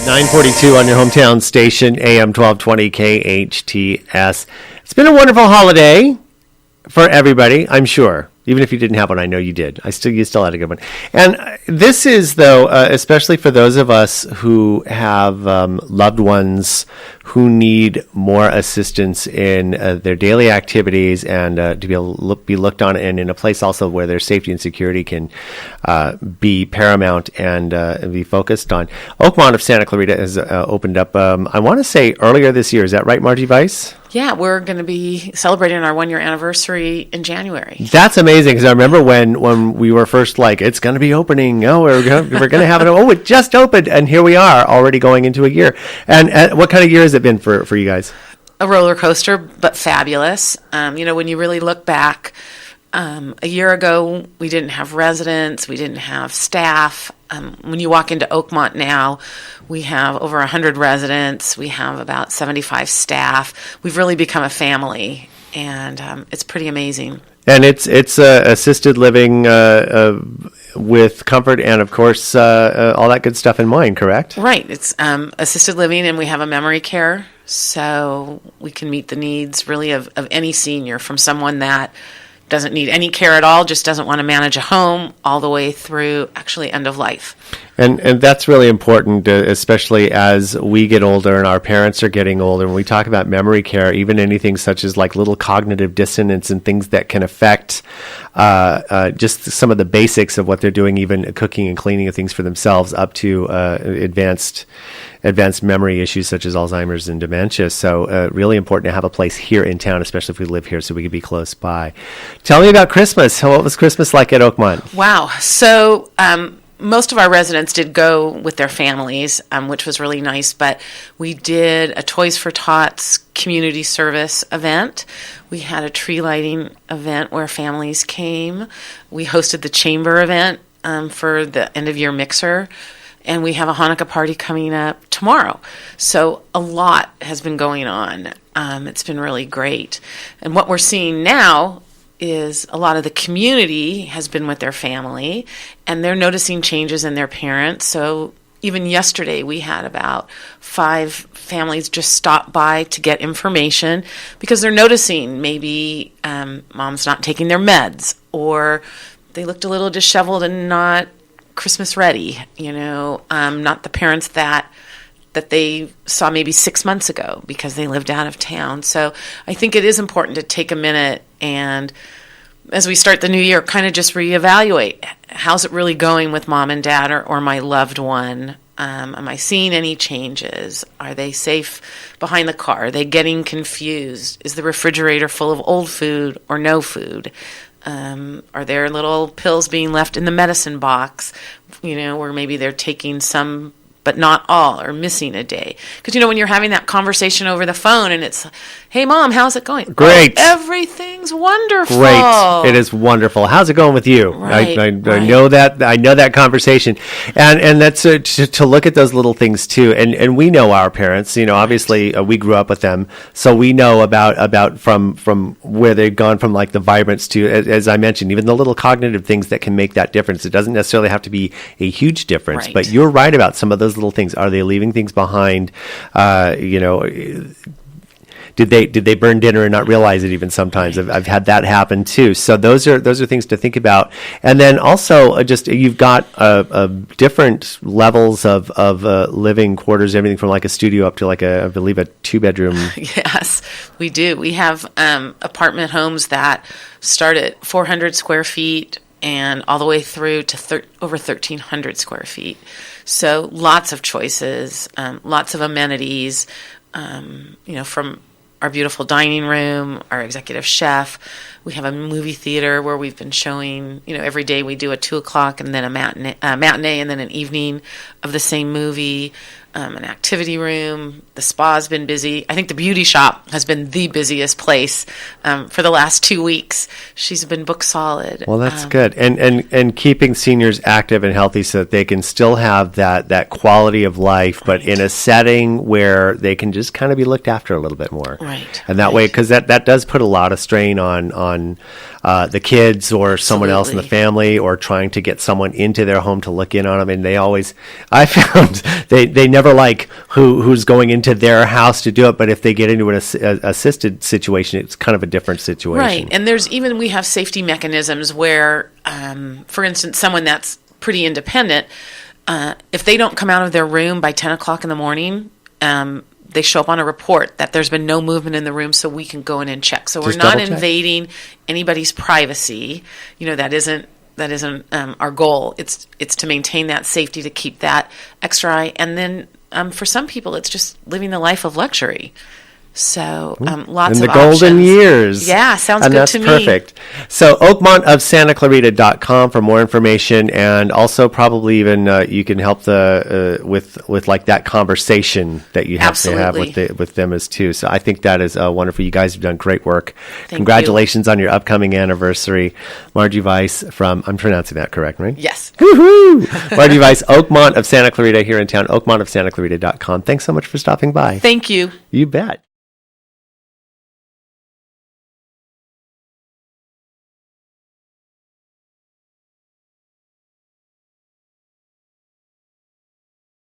942 on your hometown station, AM 1220 KHTS. It's been a wonderful holiday for everybody, I'm sure. Even if you didn't have one, I know you did. You still had a good one. And this is, though, especially for those of us who have loved ones who need more assistance in their daily activities and to be looked on, and in a place also where their safety and security can be paramount and be focused on. Oakmont of Santa Clarita has opened up, I want to say, earlier this year. Is that right, Margie Veis? Yeah, we're going to be celebrating our 1-year anniversary in January. That's amazing, because I remember when we were first like, it's going to be opening. Oh, we're going to have it. Oh, it just opened, and here we are already going into a year. And what kind of year has it been for you guys? A roller coaster, but fabulous. When you really look back, a year ago, we didn't have residents, we didn't have staff. When you walk into Oakmont now, we have over 100 residents, we have about 75 staff. We've really become a family, and it's pretty amazing. And it's assisted living with comfort and, of course, all that good stuff in mind, correct? Right. It's assisted living, and we have a memory care, so we can meet the needs really of any senior, from someone that doesn't need any care at all, just doesn't want to manage a home, all the way through actually end of life. And that's really important, especially as we get older and our parents are getting older. When we talk about memory care, even anything such as like little cognitive dissonance and things that can affect just some of the basics of what they're doing, even cooking and cleaning of things for themselves, up to advanced memory issues such as Alzheimer's and dementia. So really important to have a place here in town, especially if we live here, so we could be close by. Tell me about Christmas. What was Christmas like at Oakmont? Wow. So most of our residents did go with their families, which was really nice, but we did a Toys for Tots community service event. We had a tree lighting event where families came. We hosted the chamber event for the end-of-year mixer, and we have a Hanukkah party coming up tomorrow. So a lot has been going on. It's been really great. And what we're seeing now is a lot of the community has been with their family, and they're noticing changes in their parents. So even yesterday, we had about 5 families just stop by to get information because they're noticing maybe mom's not taking their meds, or they looked a little disheveled and not Christmas ready, not the parents that they saw maybe 6 months ago because they lived out of town. So I think it is important to take a minute and, as we start the new year, kind of just reevaluate. How's it really going with mom and dad or my loved one? Am I seeing any changes? Are they safe behind the car? Are they getting confused? Is the refrigerator full of old food or no food? Are there little pills being left in the medicine box, where maybe they're taking some but not all, or missing a day? Because, when you're having that conversation over the phone and it's, hey, Mom, how's it going? Great. Oh, everything's wonderful. Great. It is wonderful. How's it going with you? Right, I know that. I know that conversation. And that's to look at those little things, too. And we know our parents. Obviously, we grew up with them. So we know about from where they've gone from, like, the vibrance to, as I mentioned, even the little cognitive things that can make that difference. It doesn't necessarily have to be a huge difference. Right. But you're right about some of those little things. Are they leaving things behind? Did they burn dinner and not realize it even sometimes? I've had that happen too. So those are things to think about. And then also just you've got different levels of living quarters, everything from like a studio up to like I believe a 2-bedroom. Yes, we do. We have apartment homes that start at 400 square feet and all the way through to over 1,300 square feet. So lots of choices, lots of amenities, from our beautiful dining room, our executive chef. We have a movie theater where we've been showing, every day we do a 2:00 and then a matinee and then an evening of the same movie. An activity room. The spa's been busy. I think the beauty shop has been the busiest place for the last 2 weeks. She's been booked solid. Well, that's good. And keeping seniors active and healthy so that they can still have that quality of life, but in a setting where they can just kind of be looked after a little bit more. Right. And that way, because that does put a lot of strain on the kids or someone else in the Absolutely. family, or trying to get someone into their home to look in on them. And I found they never like who's going into their house to do it. But if they get into an assisted situation, it's kind of a different situation. Right. And we have safety mechanisms where, for instance, someone that's pretty independent, if they don't come out of their room by 10 o'clock in the morning, they show up on a report that there's been no movement in the room, so we can go in and check. So we're Just not double check. invading anybody's privacy. That isn't our goal. It's to maintain that safety, to keep that extra eye. And then for some people, it's just living the life of luxury. So lots in of the golden options. years. Yeah, sounds and good that's to me. perfect. So Oakmont of Santa Clarita.com for more information, and also probably even you can help with like that conversation that you have to have with them as too. So I think that is wonderful. You guys have done great work. Thank Congratulations on your upcoming anniversary. Margie Veis from, I'm pronouncing that correct, right? Yes. Woohoo! Margie Veis, Oakmont of Santa Clarita here in town, oakmontofsantaclarita.com. Thanks so much for stopping by. Thank you. You bet.